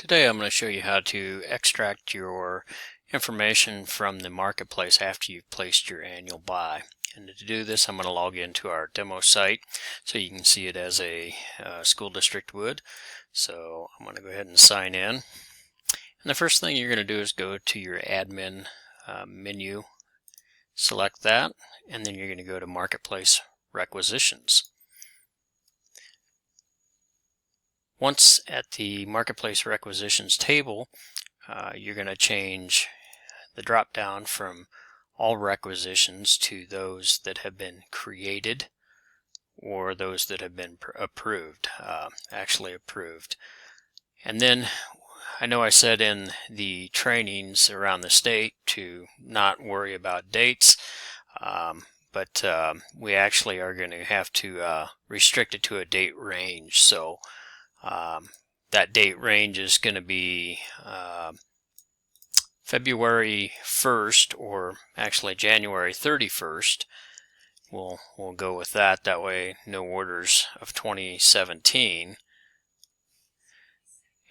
Today I'm going to show you how to extract your information from the marketplace after you've placed your annual buy. And to do this, I'm going to log into our demo site so you can see it as a school district would. So I'm going to go ahead and sign in. And the first thing you're going to do is go to your admin menu, select that, and then you're going to go to Marketplace Requisitions. Once at the Marketplace Requisitions table, you're going to change the drop down from all requisitions to those that have been created or those that have been approved, actually approved. And then I know I said in the trainings around the state to not worry about dates, but we actually are going to have to restrict it to a date range. So that date range is going to be February 1st or actually January 31st. We'll go with that. That way no orders of 2017,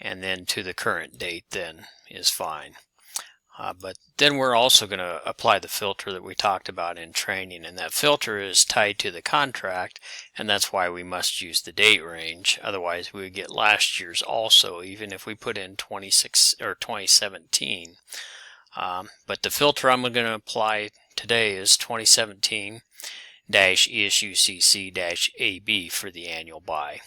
and then to the current date then is fine. But then we're also going to apply the filter that we talked about in training, and that filter is tied to the contract, and that's why we must use the date range. Otherwise we would get last year's also, even if we put in 2017. But the filter I'm going to apply today is 2017-ESUCC-AB for the annual buy.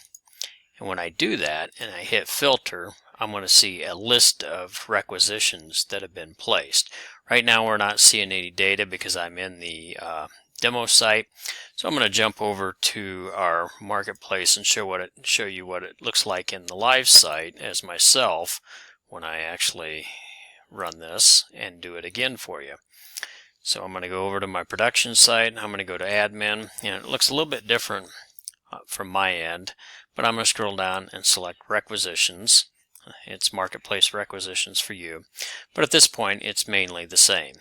And when I do that and I hit filter, I'm going to see a list of requisitions that have been placed. Right now we're not seeing any data because I'm in the demo site. So I'm going to jump over to our marketplace and show you what it looks like in the live site as myself when I actually run this and do it again for you. So I'm going to go over to my production site. I'm going to go to admin, and it looks a little bit different from my end, but I'm going to scroll down and select requisitions. It's marketplace requisitions for you, but at this point it's mainly the same.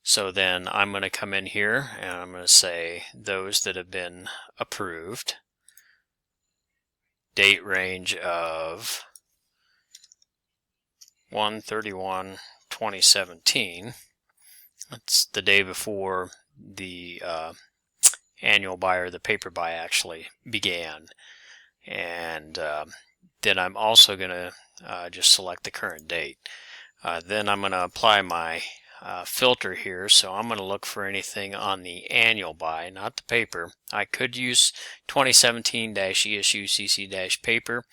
So then I'm going to come in here and I'm going to say those that have been approved, date range of 1/31/2017. That's the day before the annual buy or the paper buy actually began. And then I'm also going to just select the current date. Then I'm going to apply my filter here, so I'm going to look for anything on the annual buy, not the paper. I could use 2017-ESUCC-paper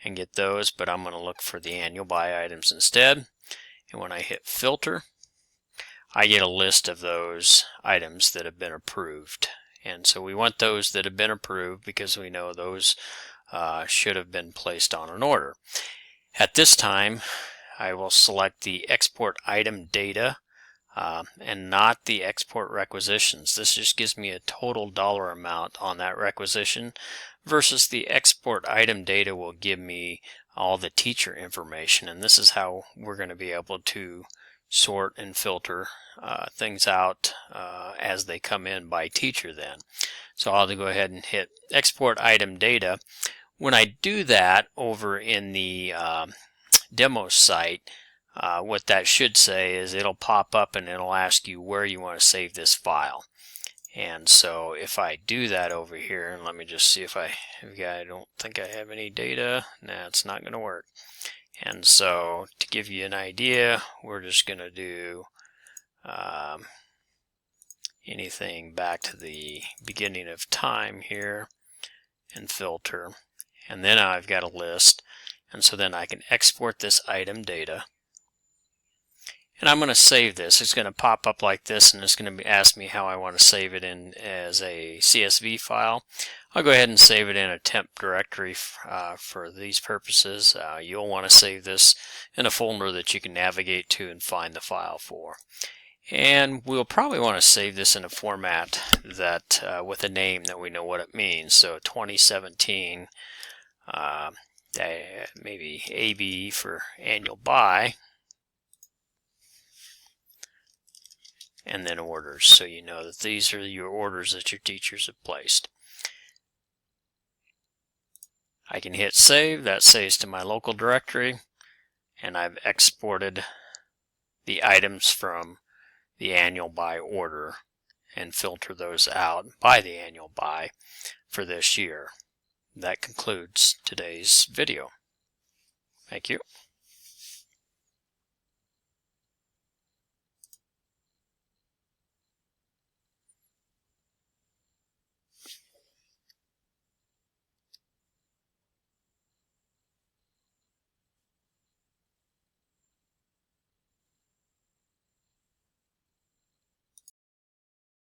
and get those, but I'm going to look for the annual buy items instead. And when I hit filter, I get a list of those items that have been approved. And so we want those that have been approved because we know those should have been placed on an order. At this time, I will select the export item data and not the export requisitions. This just gives me a total dollar amount on that requisition, versus the export item data will give me all the teacher information. And this is how we're going to be able to sort and filter things out as they come in by teacher then. So I'll go ahead and hit export item data. When I do that over in the demo site, what that should say is it'll pop up and it'll ask you where you want to save this file. And so if I do that over here, and let me just see if I don't think I have any data. Nah, it's not going to work. And so to give you an idea, we're just going to do anything back to the beginning of time here and filter. And then I've got a list. And so then I can export this item data. And I'm going to save this. It's going to pop up like this, and it's going to ask me how I want to save it in as a CSV file. I'll go ahead and save it in a temp directory for these purposes. You'll want to save this in a folder that you can navigate to and find the file for. And we'll probably want to save this in a format that with a name that we know what it means. So 2017, maybe AB for annual buy, and then orders, so you know that these are your orders that your teachers have placed. I can hit save. That saves to my local directory. and I've exported the items from the annual buy order and filter those out by the annual buy for this year. That concludes today's video. Thank you.